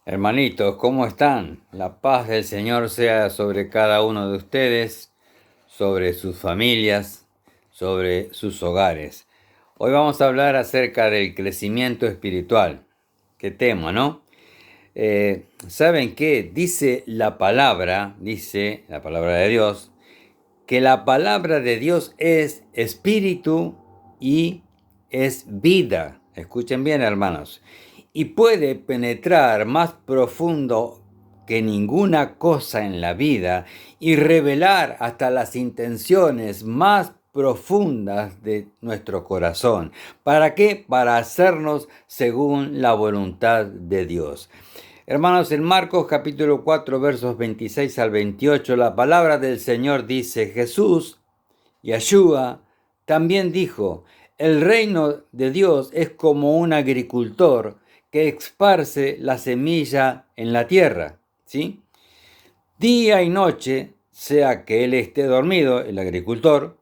Hermanitos, ¿cómo están? La paz del Señor sea sobre cada uno de ustedes, sobre sus familias, sobre sus hogares. Hoy vamos a hablar acerca del crecimiento espiritual. Qué tema, ¿no? ¿Saben qué? Dice la palabra de Dios, que la palabra de Dios es espíritu y es vida. Escuchen bien, hermanos. Y puede penetrar más profundo que ninguna cosa en la vida y revelar hasta las intenciones más profundas de nuestro corazón. ¿Para qué? Para hacernos según la voluntad de Dios. Hermanos, en Marcos capítulo 4 versos 26 al 28, la palabra del Señor dice: Jesús, Yeshua, también dijo: el reino de Dios es como un agricultor que esparce la semilla en la tierra, ¿sí? Día y noche, sea que él esté dormido, el agricultor,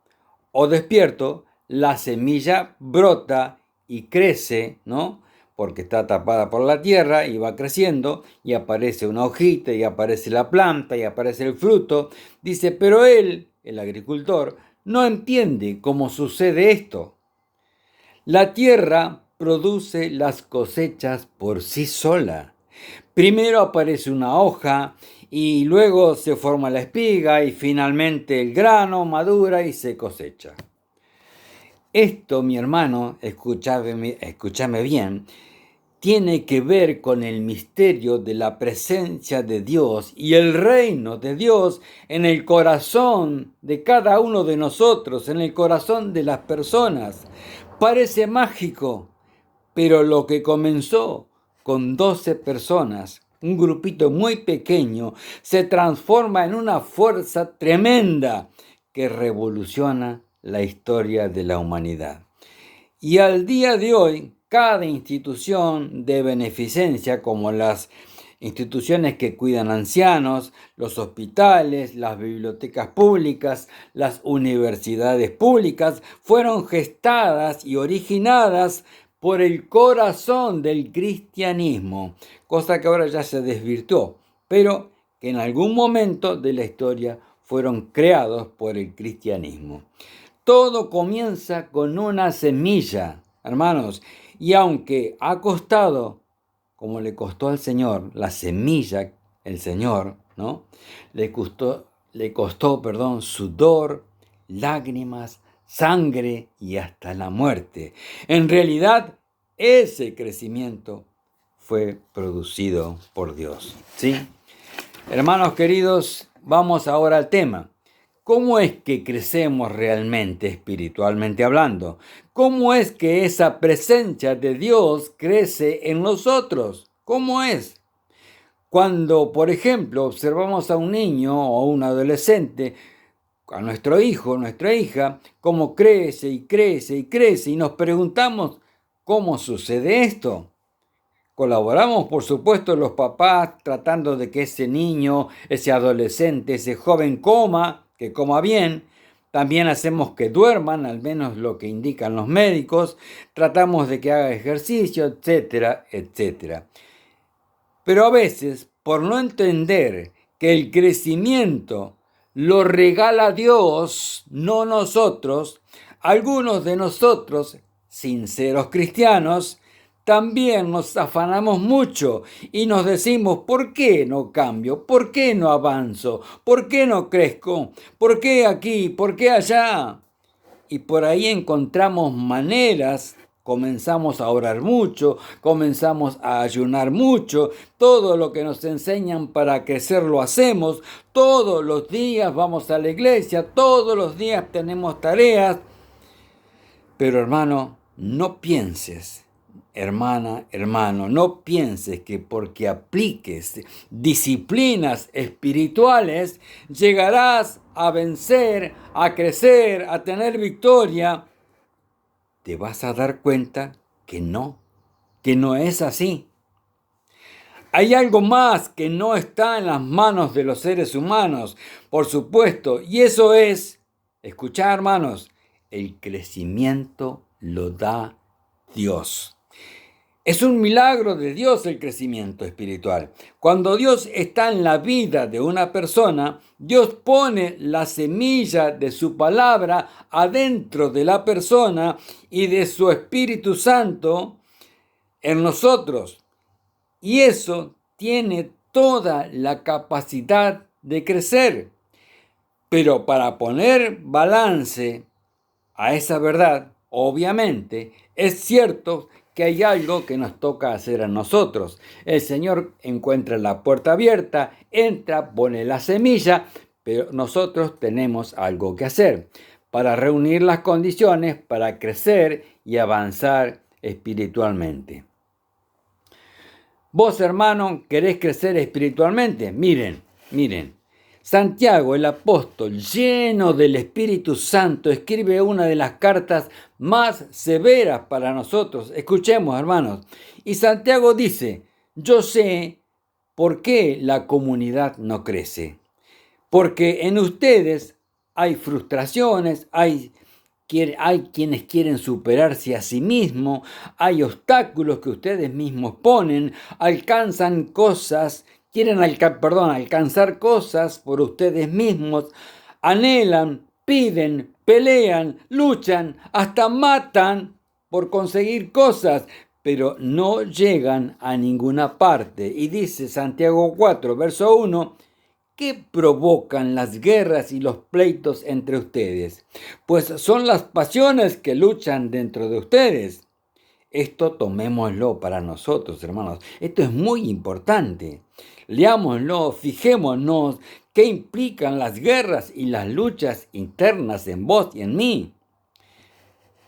o despierto, la semilla brota y crece, ¿no? Porque está tapada por la tierra y va creciendo y aparece una hojita y aparece la planta y aparece el fruto. Dice, pero él, el agricultor, no entiende cómo sucede esto. La tierra produce las cosechas por sí sola. Primero aparece una hoja y luego se forma la espiga y finalmente el grano madura y se cosecha. Esto, mi hermano, escúchame bien, tiene que ver con el misterio de la presencia de Dios y el reino de Dios en el corazón de cada uno de nosotros, en el corazón de las personas. Parece mágico, pero lo que comenzó con 12 personas, un grupito muy pequeño, se transforma en una fuerza tremenda que revoluciona la historia de la humanidad. Y al día de hoy, cada institución de beneficencia, como las instituciones que cuidan ancianos, los hospitales, las bibliotecas públicas, las universidades públicas, fueron gestadas y originadas por el corazón del cristianismo, cosa que ahora ya se desvirtuó, pero que en algún momento de la historia fueron creados por el cristianismo. Todo comienza con una semilla, hermanos, y aunque ha costado, como le costó al Señor, la semilla, el Señor, ¿no? Le costó, sudor, lágrimas, sangre y hasta la muerte. En realidad, ese crecimiento fue producido por Dios, ¿sí? Hermanos queridos, vamos ahora al tema. ¿Cómo es que crecemos realmente espiritualmente hablando? ¿Cómo es que esa presencia de Dios crece en nosotros? ¿Cómo es? Cuando, por ejemplo, observamos a un niño o un adolescente, a nuestro hijo, nuestra hija, cómo crece y crece y crece y nos preguntamos, ¿cómo sucede esto? Colaboramos, por supuesto, los papás tratando de que ese niño, ese adolescente, ese joven que coma bien. También hacemos que duerman, al menos lo que indican los médicos. Tratamos de que haga ejercicio, etcétera, etcétera. Pero a veces, por no entender que el crecimiento lo regala Dios, no nosotros, algunos de nosotros, sinceros cristianos, también nos afanamos mucho y nos decimos, ¿por qué no cambio? ¿Por qué no avanzo? ¿Por qué no crezco? ¿Por qué aquí? ¿Por qué allá? Y por ahí encontramos maneras, comenzamos a orar mucho, comenzamos a ayunar mucho, todo lo que nos enseñan para crecer lo hacemos, todos los días vamos a la iglesia, todos los días tenemos tareas, pero hermano, no pienses, hermana, hermano, no pienses que porque apliques disciplinas espirituales llegarás a vencer, a crecer, a tener victoria. Te vas a dar cuenta que no es así. Hay algo más que no está en las manos de los seres humanos, por supuesto, y eso es, escuchad hermanos, el crecimiento lo da Dios. Es un milagro de Dios el crecimiento espiritual. Cuando Dios está en la vida de una persona, Dios pone la semilla de su palabra adentro de la persona y de su Espíritu Santo en nosotros. Y eso tiene toda la capacidad de crecer. Pero para poner balance a esa verdad, obviamente, es cierto que hay algo que nos toca hacer a nosotros. El Señor encuentra la puerta abierta, entra, pone la semilla, pero nosotros tenemos algo que hacer para reunir las condiciones para crecer y avanzar espiritualmente. Vos, hermano, ¿querés crecer espiritualmente? Miren. Santiago, el apóstol, lleno del Espíritu Santo, escribe una de las cartas más severas para nosotros. Escuchemos, hermanos. Y Santiago dice, yo sé por qué la comunidad no crece. Porque en ustedes hay frustraciones, hay quienes quieren superarse a sí mismos, hay obstáculos que ustedes mismos ponen, alcanzan cosas, alcanzar cosas por ustedes mismos, anhelan, piden, pelean, luchan, hasta matan por conseguir cosas, pero no llegan a ninguna parte. Y dice Santiago 4, verso 1, ¿qué provocan las guerras y los pleitos entre ustedes? Pues son las pasiones que luchan dentro de ustedes. Esto tomémoslo para nosotros, hermanos. Esto es muy importante. Leámoslo, fijémonos qué implican las guerras y las luchas internas en vos y en mí.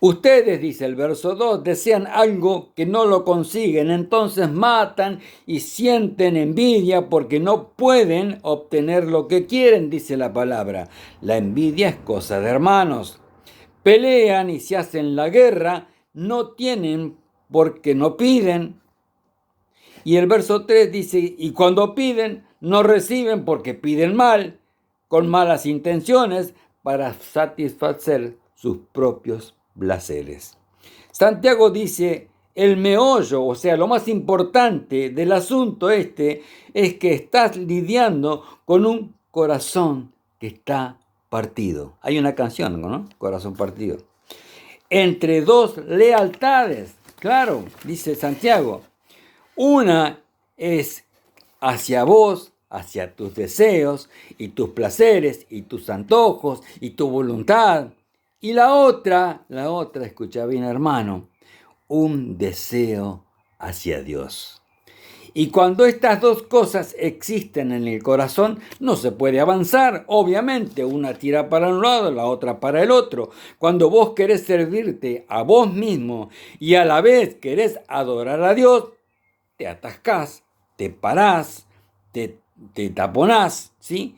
Ustedes, dice el verso 2, desean algo que no lo consiguen, entonces matan y sienten envidia porque no pueden obtener lo que quieren, dice la palabra. La envidia es cosa de hermanos. Pelean y se hacen la guerra, no tienen porque no piden. Y el verso 3 dice, y cuando piden, no reciben porque piden mal, con malas intenciones, para satisfacer sus propios placeres. Santiago dice, el meollo, o sea, lo más importante del asunto es que estás lidiando con un corazón que está partido. Hay una canción, ¿no? Corazón partido. Entre dos lealtades, claro, dice Santiago. Una es hacia vos, hacia tus deseos y tus placeres y tus antojos y tu voluntad. Y la otra, escucha bien, hermano, un deseo hacia Dios. Y cuando estas dos cosas existen en el corazón, no se puede avanzar. Obviamente, una tira para un lado, la otra para el otro. Cuando vos querés servirte a vos mismo y a la vez querés adorar a Dios, te atascás, te parás, te taponás, ¿sí?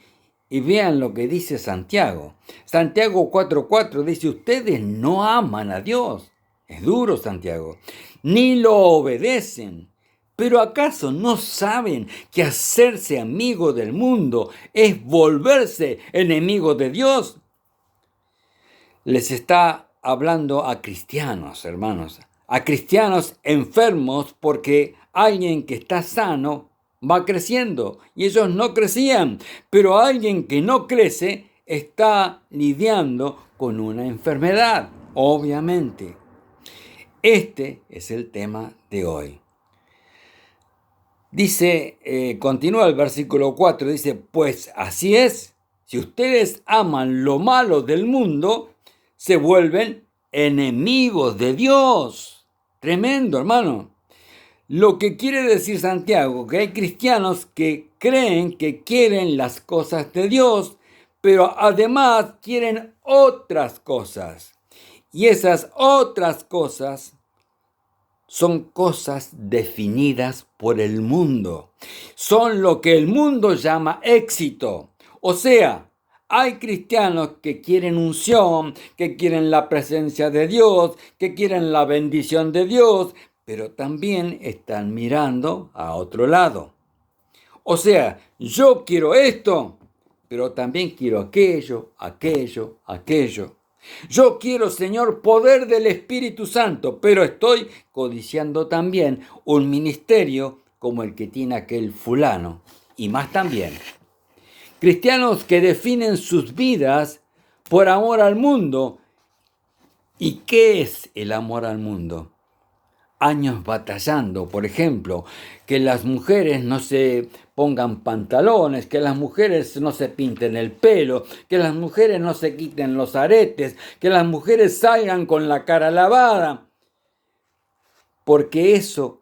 Y vean lo que dice Santiago. Santiago 4:4 dice, ustedes no aman a Dios. Es duro, Santiago. Ni lo obedecen. ¿Pero acaso no saben que hacerse amigo del mundo es volverse enemigo de Dios? Les está hablando a cristianos, hermanos. A cristianos enfermos porque alguien que está sano va creciendo y ellos no crecían, pero alguien que no crece está lidiando con una enfermedad, obviamente. Este es el tema de hoy. Dice, continúa el versículo 4, dice, pues así es, si ustedes aman lo malo del mundo, se vuelven enemigos de Dios. Tremendo, hermano. Lo que quiere decir Santiago, que hay cristianos que creen que quieren las cosas de Dios, pero además quieren otras cosas. Y esas otras cosas son cosas definidas por el mundo. Son lo que el mundo llama éxito. O sea, hay cristianos que quieren unción, que quieren la presencia de Dios, que quieren la bendición de Dios, pero también están mirando a otro lado. O sea, yo quiero esto, pero también quiero aquello. Yo quiero, Señor, poder del Espíritu Santo, pero estoy codiciando también un ministerio como el que tiene aquel fulano, y más también. Cristianos que definen sus vidas por amor al mundo. ¿Y qué es el amor al mundo? Años batallando, por ejemplo, que las mujeres no se pongan pantalones, que las mujeres no se pinten el pelo, que las mujeres no se quiten los aretes, que las mujeres salgan con la cara lavada, porque eso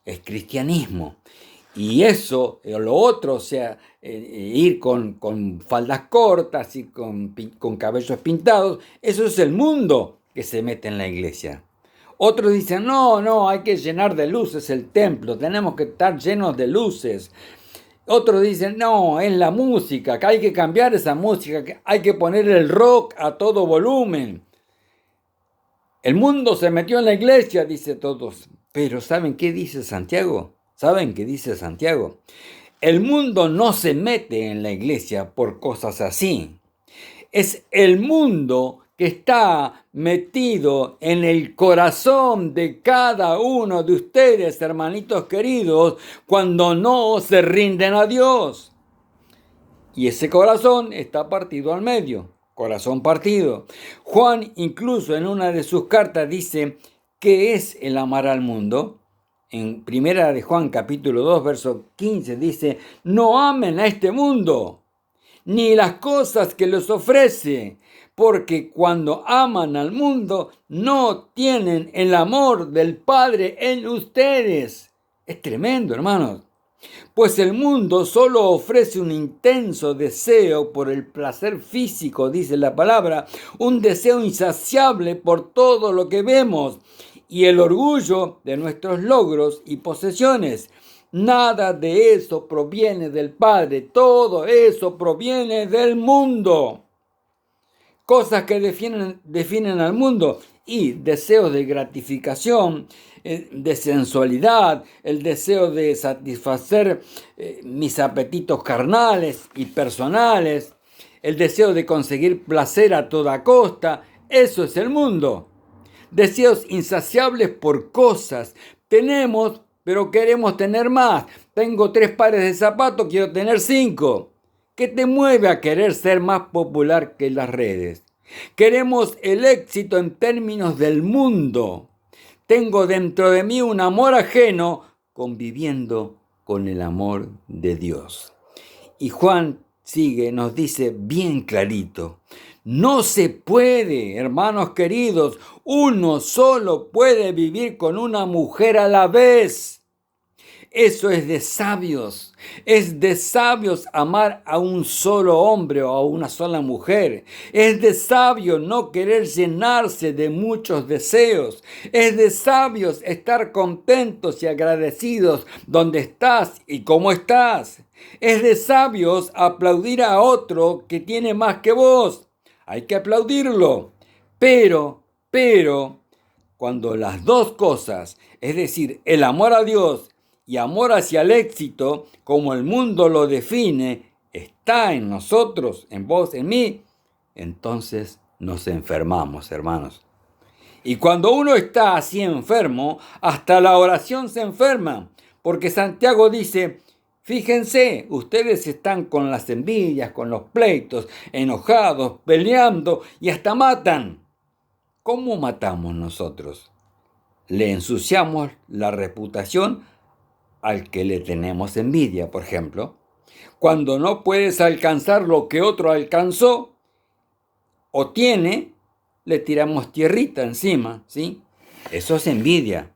es cristianismo. Y eso, lo otro, o sea, ir con faldas cortas y con cabellos pintados, eso es el mundo que se mete en la iglesia. Otros dicen, no, hay que llenar de luces el templo, tenemos que estar llenos de luces. Otros dicen, no, es la música, que hay que cambiar esa música, que hay que poner el rock a todo volumen. El mundo se metió en la iglesia, dice todos. Pero ¿saben qué dice Santiago? ¿Saben qué dice Santiago? El mundo no se mete en la iglesia por cosas así. Es el mundo que está metido en el corazón de cada uno de ustedes, hermanitos queridos, cuando no se rinden a Dios. Y ese corazón está partido al medio, corazón partido. Juan incluso en una de sus cartas dice, ¿qué es el amar al mundo? En primera de Juan capítulo 2, verso 15 dice, no amen a este mundo, ni las cosas que les ofrece, porque cuando aman al mundo no tienen el amor del Padre en ustedes. Es tremendo, hermanos. Pues el mundo solo ofrece un intenso deseo por el placer físico, dice la palabra, un deseo insaciable por todo lo que vemos y el orgullo de nuestros logros y posesiones. Nada de eso proviene del Padre, todo eso proviene del mundo. Cosas que definen al mundo y deseos de gratificación, de sensualidad, el deseo de satisfacer mis apetitos carnales y personales, el deseo de conseguir placer a toda costa, eso es el mundo. Deseos insaciables por cosas. Tenemos, pero queremos tener más. Tengo 3 pares de zapatos, quiero tener 5. ¿Qué te mueve a querer ser más popular que las redes? Queremos el éxito en términos del mundo. Tengo dentro de mí un amor ajeno conviviendo con el amor de Dios. Y Juan sigue, nos dice bien clarito, no se puede, hermanos queridos, uno solo puede vivir con una mujer a la vez. Eso es de sabios amar a un solo hombre o a una sola mujer. Es de sabios no querer llenarse de muchos deseos. Es de sabios estar contentos y agradecidos donde estás y cómo estás. Es de sabios aplaudir a otro que tiene más que vos. Hay que aplaudirlo. Pero, cuando las dos cosas, es decir, el amor a Dios y amor hacia el éxito, como el mundo lo define, está en nosotros, en vos, en mí, entonces nos enfermamos, hermanos. Y cuando uno está así enfermo, hasta la oración se enferma, porque Santiago dice, fíjense, ustedes están con las envidias, con los pleitos, enojados, peleando y hasta matan. ¿Cómo matamos nosotros? Le ensuciamos la reputación al que le tenemos envidia, por ejemplo. Cuando no puedes alcanzar lo que otro alcanzó o tiene, le tiramos tierrita encima, ¿sí? Eso es envidia.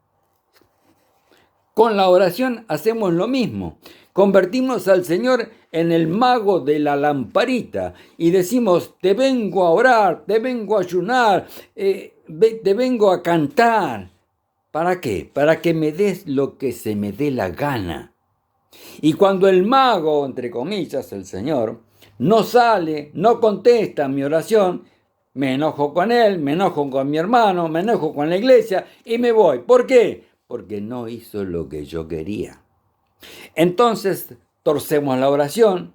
Con la oración hacemos lo mismo. Convertimos al Señor en el mago de la lamparita y decimos, te vengo a orar, te vengo a ayunar, te vengo a cantar. ¿Para qué? Para que me des lo que se me dé la gana. Y cuando el mago, entre comillas, el Señor, no sale, no contesta mi oración, me enojo con él, me enojo con mi hermano, me enojo con la iglesia y me voy. ¿Por qué? Porque no hizo lo que yo quería. Entonces torcemos la oración,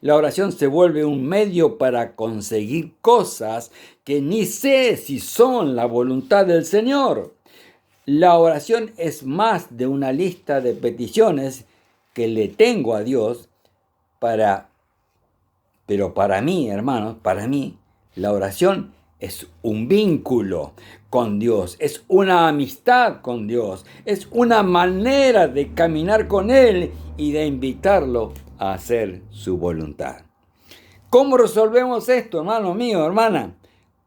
La oración se vuelve un medio para conseguir cosas que ni sé si son la voluntad del Señor. La oración es más de una lista de peticiones que le tengo a Dios pero para mí, hermanos, para mí, la oración es un vínculo con Dios, es una amistad con Dios, es una manera de caminar con Él y de invitarlo a hacer su voluntad. ¿Cómo resolvemos esto, hermano mío, hermana?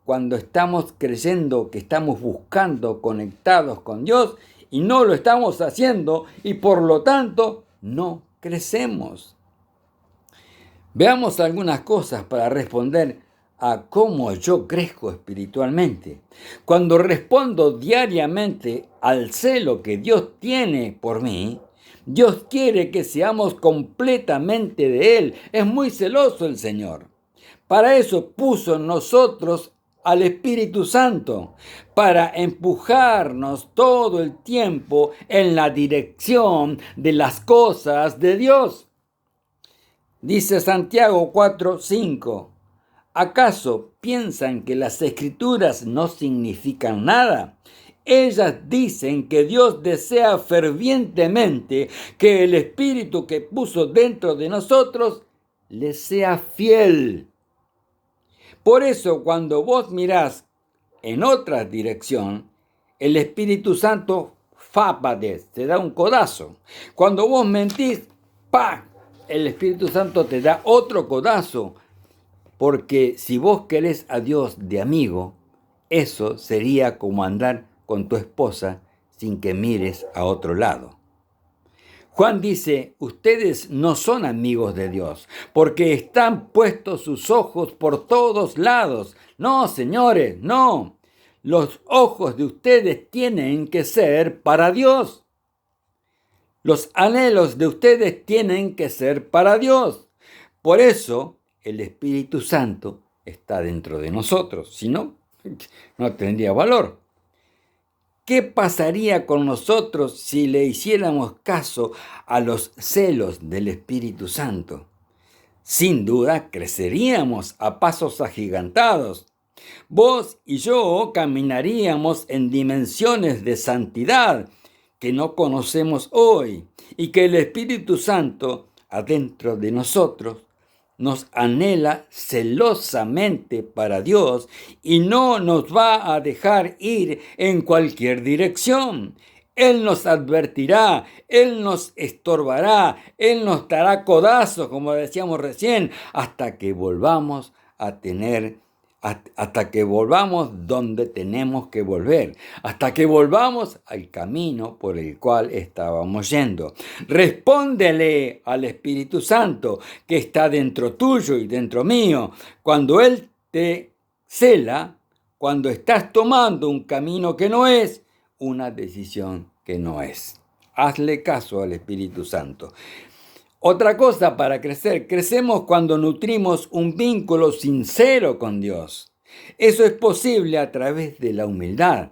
Cuando estamos creyendo que estamos buscando conectados con Dios y no lo estamos haciendo y por lo tanto no crecemos. Veamos algunas cosas para responder a cómo yo crezco espiritualmente. Cuando respondo diariamente al celo que Dios tiene por mí, Dios quiere que seamos completamente de Él. Es muy celoso el Señor. Para eso puso en nosotros al Espíritu Santo, para empujarnos todo el tiempo en la dirección de las cosas de Dios. Dice Santiago 4:5, ¿acaso piensan que las Escrituras no significan nada? Ellas dicen que Dios desea fervientemente que el Espíritu que puso dentro de nosotros les sea fiel. Por eso, cuando vos mirás en otra dirección, el Espíritu Santo te da un codazo. Cuando vos mentís, ¡pa!, el Espíritu Santo te da otro codazo, porque si vos querés a Dios de amigo, eso sería como andar con tu esposa sin que mires a otro lado. Juan dice, ustedes no son amigos de Dios, porque están puestos sus ojos por todos lados. No, señores, no. Los ojos de ustedes tienen que ser para Dios. Los anhelos de ustedes tienen que ser para Dios. Por eso el Espíritu Santo está dentro de nosotros. Si no, no tendría valor. ¿Qué pasaría con nosotros si le hiciéramos caso a los celos del Espíritu Santo? Sin duda creceríamos a pasos agigantados. Vos y yo caminaríamos en dimensiones de santidad que no conocemos hoy y que el Espíritu Santo adentro de nosotros nos anhela celosamente para Dios y no nos va a dejar ir en cualquier dirección. Él nos advertirá, Él nos estorbará, Él nos dará codazos, como decíamos recién, hasta que volvamos donde tenemos que volver, hasta que volvamos al camino por el cual estábamos yendo. Respóndele al Espíritu Santo que está dentro tuyo y dentro mío. Cuando Él te cela, cuando estás tomando un camino que no es, una decisión que no es. Hazle caso al Espíritu Santo. Otra cosa para crecer, crecemos cuando nutrimos un vínculo sincero con Dios. Eso es posible a través de la humildad.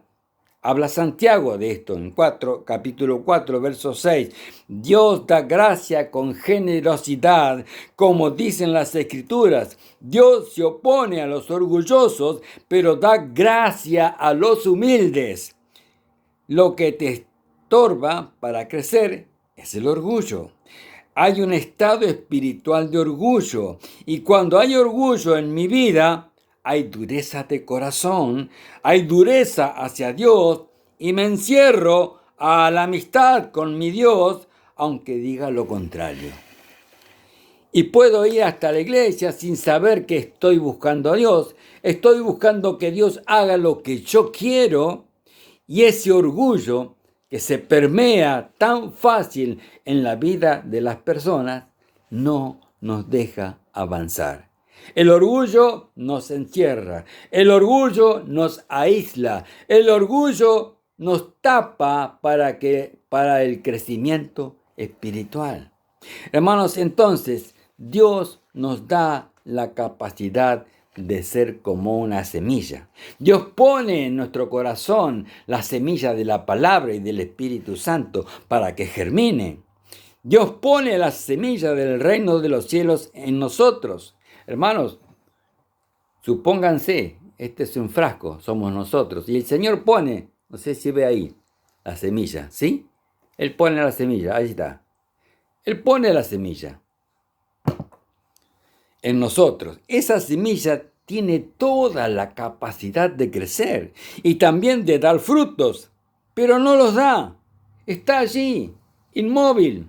Habla Santiago de esto en capítulo 4, verso 6. Dios da gracia con generosidad, como dicen las Escrituras. Dios se opone a los orgullosos, pero da gracia a los humildes. Lo que te estorba para crecer es el orgullo. Hay un estado espiritual de orgullo, y cuando hay orgullo en mi vida, hay dureza de corazón, hay dureza hacia Dios, y me encierro a la amistad con mi Dios, aunque diga lo contrario. Y puedo ir hasta la iglesia sin saber que estoy buscando a Dios, estoy buscando que Dios haga lo que yo quiero, y ese orgullo que se permea tan fácil en la vida de las personas, no nos deja avanzar. El orgullo nos encierra, el orgullo nos aísla, el orgullo nos tapa para el crecimiento espiritual. Hermanos, entonces, Dios nos da la capacidad de ser como una semilla. Dios pone en nuestro corazón la semilla de la palabra y del Espíritu Santo para que germine. Dios pone la semilla del reino de los cielos en nosotros. Hermanos, supónganse, este es un frasco, somos nosotros. Y el Señor pone, no sé si ve ahí, la semilla, ¿sí? Él pone la semilla, ahí está. Él pone la semilla en nosotros. Esa semilla tiene toda la capacidad de crecer y también de dar frutos, pero no los da. Está allí, inmóvil,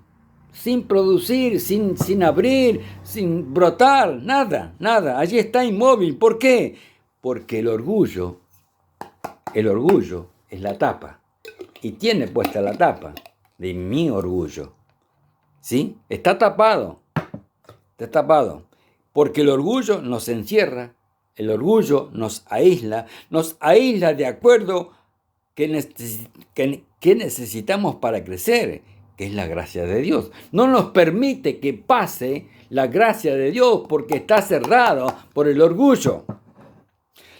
sin producir, sin abrir, sin brotar, nada. Allí está inmóvil. ¿Por qué? Porque el orgullo es la tapa. Y tiene puesta la tapa de mi orgullo. ¿Sí? Está tapado. Porque el orgullo nos encierra, el orgullo nos aísla de acuerdo que necesitamos para crecer, que es la gracia de Dios. No nos permite que pase la gracia de Dios porque está cerrado por el orgullo.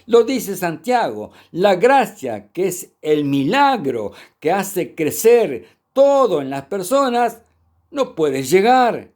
Lo dice Santiago, la gracia, que es el milagro que hace crecer todo en las personas, no puede llegar.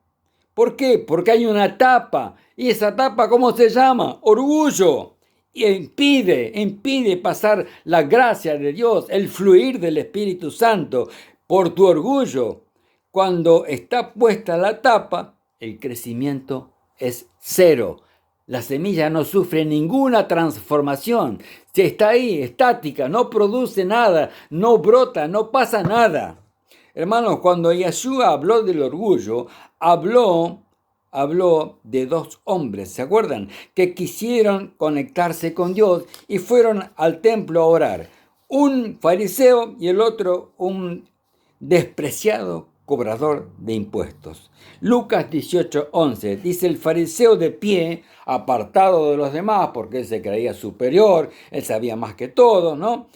¿Por qué? Porque hay una tapa. ¿Y esa tapa cómo se llama? Orgullo. Y impide pasar la gracia de Dios, el fluir del Espíritu Santo por tu orgullo. Cuando está puesta la tapa, el crecimiento es cero. La semilla no sufre ninguna transformación. Si está ahí, estática, no produce nada, no brota, no pasa nada. Hermanos, cuando Yeshua habló del orgullo, habló de dos hombres, ¿se acuerdan? Que quisieron conectarse con Dios y fueron al templo a orar. Un fariseo y el otro un despreciado cobrador de impuestos. Lucas 18:11 dice: el fariseo de pie, apartado de los demás, porque él se creía superior, él sabía más que todos, ¿no?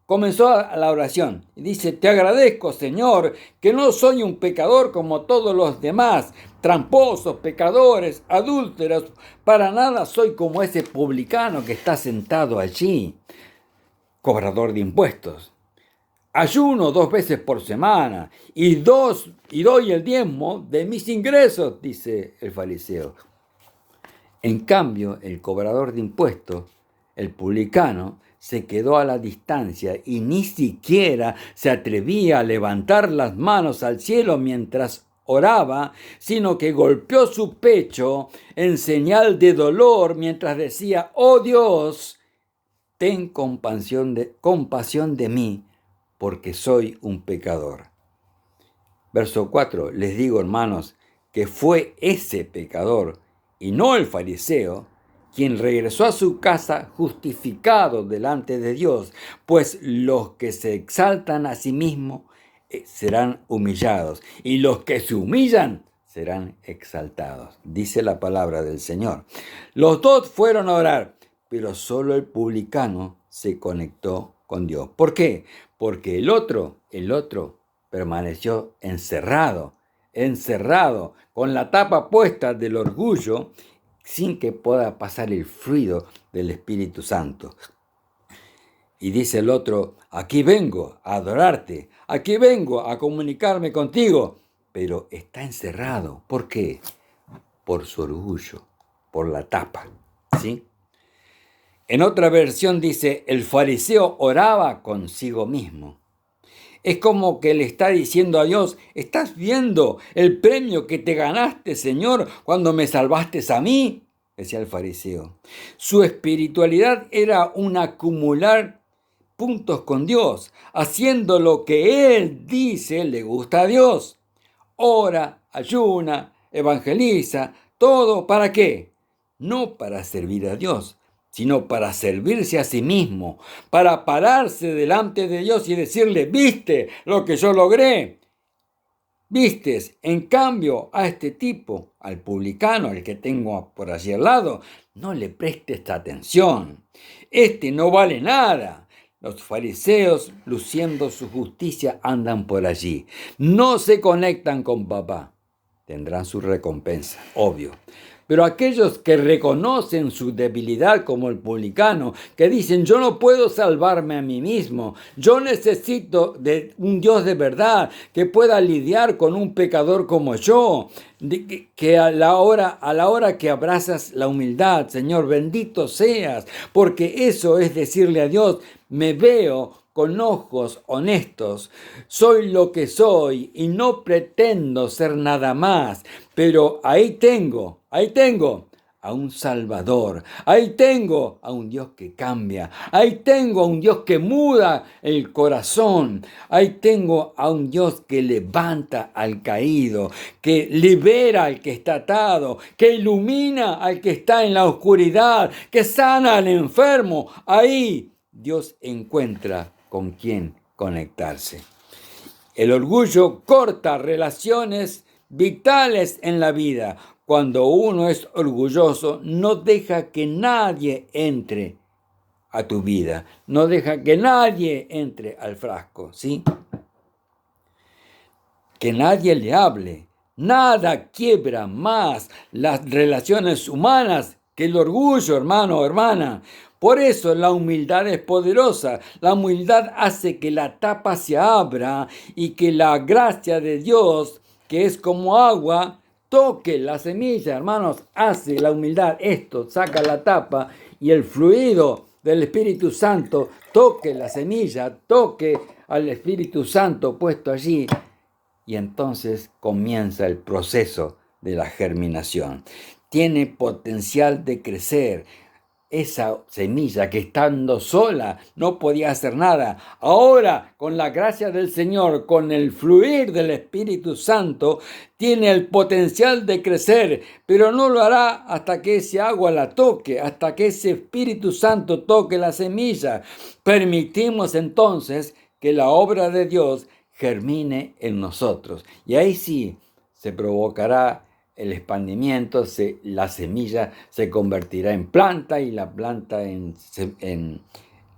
Comenzó la oración y dice: te agradezco, Señor, que no soy un pecador como todos los demás, tramposos, pecadores, adúlteros, para nada soy como ese publicano que está sentado allí, cobrador de impuestos. Ayuno 2 veces por semana y doy el diezmo de mis ingresos, dice el fariseo. En cambio, el cobrador de impuestos, el publicano, se quedó a la distancia y ni siquiera se atrevía a levantar las manos al cielo mientras oraba, sino que golpeó su pecho en señal de dolor mientras decía: oh Dios, ten compasión de mí, porque soy un pecador. Verso 4, les digo, hermanos, que fue ese pecador y no el fariseo quien regresó a su casa justificado delante de Dios, pues los que se exaltan a sí mismos serán humillados, y los que se humillan serán exaltados, dice la palabra del Señor. Los dos fueron a orar, pero solo el publicano se conectó con Dios. ¿Por qué? Porque el otro permaneció encerrado, con la tapa puesta del orgullo, sin que pueda pasar el fluido del Espíritu Santo. Y dice el otro: aquí vengo a adorarte, aquí vengo a comunicarme contigo, pero está encerrado. ¿Por qué? Por su orgullo, por la tapa, ¿sí? En otra versión dice: el fariseo oraba consigo mismo. Es como que le está diciendo a Dios: ¿estás viendo el premio que te ganaste, Señor, cuando me salvaste a mí? Decía el fariseo. Su espiritualidad era un acumular puntos con Dios, haciendo lo que él dice le gusta a Dios. Ora, ayuna, evangeliza, todo, ¿para qué? No para servir a Dios, sino para servirse a sí mismo, para pararse delante de Dios y decirle: ¿viste lo que yo logré? ¿Vistes? En cambio, a este tipo, al publicano, al que tengo por allí al lado, no le prestes atención. Este no vale nada. Los fariseos, luciendo su justicia, andan por allí. No se conectan con papá. tendrán su recompensa, obvio. Pero aquellos que reconocen su debilidad, como el publicano, que dicen: yo no puedo salvarme a mí mismo, yo necesito de un Dios de verdad que pueda lidiar con un pecador como yo, que a la hora que abrazas la humildad, Señor, bendito seas, porque eso es decirle a Dios: me veo con ojos honestos, soy lo que soy y no pretendo ser nada más, pero ahí tengo a un Salvador, ahí tengo a un Dios que cambia, ahí tengo a un Dios que muda el corazón, ahí tengo a un Dios que levanta al caído, que libera al que está atado, que ilumina al que está en la oscuridad, que sana al enfermo. Ahí Dios encuentra con quién conectarse. El orgullo corta relaciones vitales en la vida. Cuando uno es orgulloso, no deja que nadie entre a tu vida, no deja que nadie entre al frasco, ¿sí? Que nadie le hable. Nada quiebra más las relaciones humanas que el orgullo, hermano o hermana. Por eso la humildad es poderosa. La humildad hace que la tapa se abra y que la gracia de Dios, que es como agua, toque la semilla, hermanos. Hace la humildad esto, saca la tapa y el fluido del Espíritu Santo toque la semilla, toque al Espíritu Santo puesto allí. Y entonces comienza el proceso de la germinación. Tiene potencial de crecer. Esa semilla que estando sola no podía hacer nada, ahora con la gracia del Señor, con el fluir del Espíritu Santo, tiene el potencial de crecer, pero no lo hará hasta que ese agua la toque, hasta que ese Espíritu Santo toque la semilla. Permitimos entonces que la obra de Dios germine en nosotros. Y ahí sí se provocará el expandimiento, la semilla se convertirá en planta y la planta en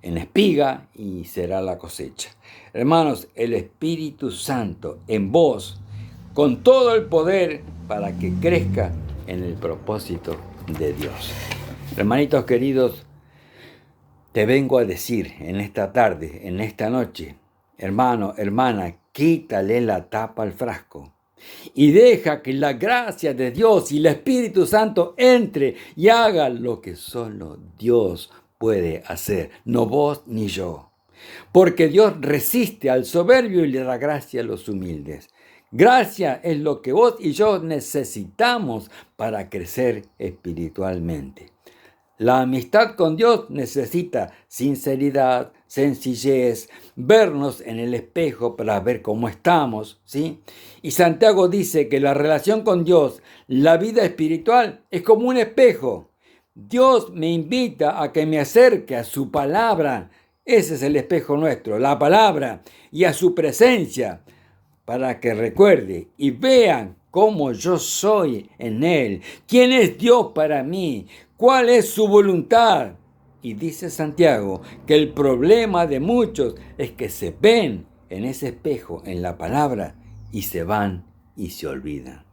espiga y será la cosecha. Hermanos, el Espíritu Santo en vos, con todo el poder para que crezca en el propósito de Dios. Hermanitos queridos, te vengo a decir en esta tarde, en esta noche, hermano, hermana, quítale la tapa al frasco y deja que la gracia de Dios y el Espíritu Santo entre y haga lo que solo Dios puede hacer, no vos ni yo. Porque Dios resiste al soberbio y le da gracia a los humildes. Gracia es lo que vos y yo necesitamos para crecer espiritualmente. La amistad con Dios necesita sinceridad, sencillez, vernos en el espejo para ver cómo estamos, ¿sí? Y Santiago dice que la relación con Dios, la vida espiritual, es como un espejo. Dios me invita a que me acerque a su palabra. Ese es el espejo nuestro, la palabra, y a su presencia, para que recuerde y vean cómo yo soy en Él, quién es Dios para mí, cuál es su voluntad. Y dice Santiago que el problema de muchos es que se ven en ese espejo, en la palabra, y se van y se olvidan.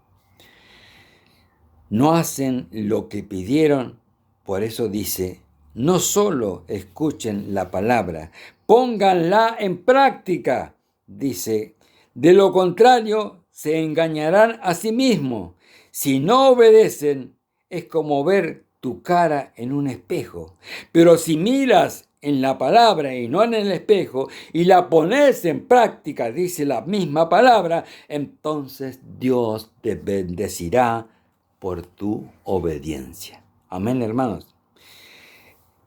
No hacen lo que pidieron, por eso dice: no solo escuchen la palabra, pónganla en práctica. Dice: de lo contrario, se engañarán a sí mismos. Si no obedecen, es como ver tu cara en un espejo. Pero si miras en la palabra y no en el espejo, y la pones en práctica, dice la misma palabra, entonces Dios te bendecirá por tu obediencia. Amén, hermanos.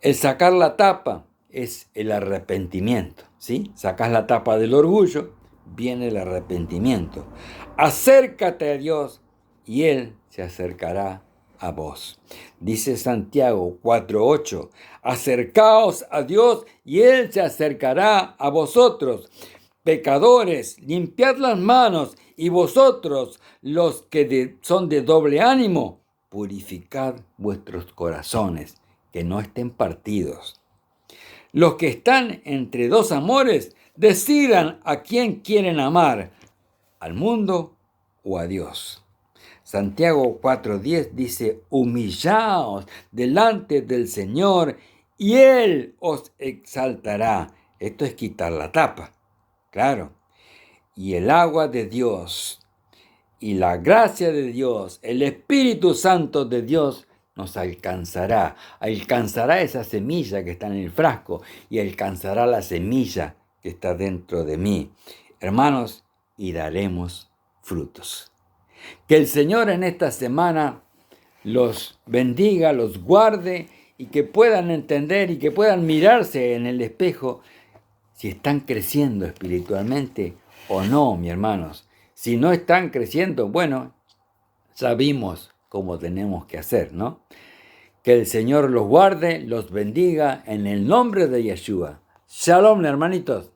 El sacar la tapa es el arrepentimiento, ¿sí? Sacas la tapa del orgullo, viene el arrepentimiento. Acércate a Dios y Él se acercará a vos. Dice Santiago 4:8, acercaos a Dios y Él se acercará a vosotros. Pecadores, limpiad las manos, y vosotros, los que son de doble ánimo, purificad vuestros corazones, que no estén partidos. Los que están entre dos amores, decidan a quién quieren amar, al mundo o a Dios. Santiago 4:10 dice, humillaos delante del Señor y Él os exaltará. Esto es quitar la tapa, claro. Y el agua de Dios y la gracia de Dios, el Espíritu Santo de Dios nos alcanzará. Alcanzará esa semilla que está en el frasco y alcanzará la semilla que está dentro de mí. Hermanos, y daremos frutos. Que el Señor en esta semana los bendiga, los guarde y que puedan entender y que puedan mirarse en el espejo si están creciendo espiritualmente o no, mis hermanos. Si no están creciendo, bueno, sabemos cómo tenemos que hacer, ¿no? Que el Señor los guarde, los bendiga en el nombre de Yeshua. Shalom, hermanitos.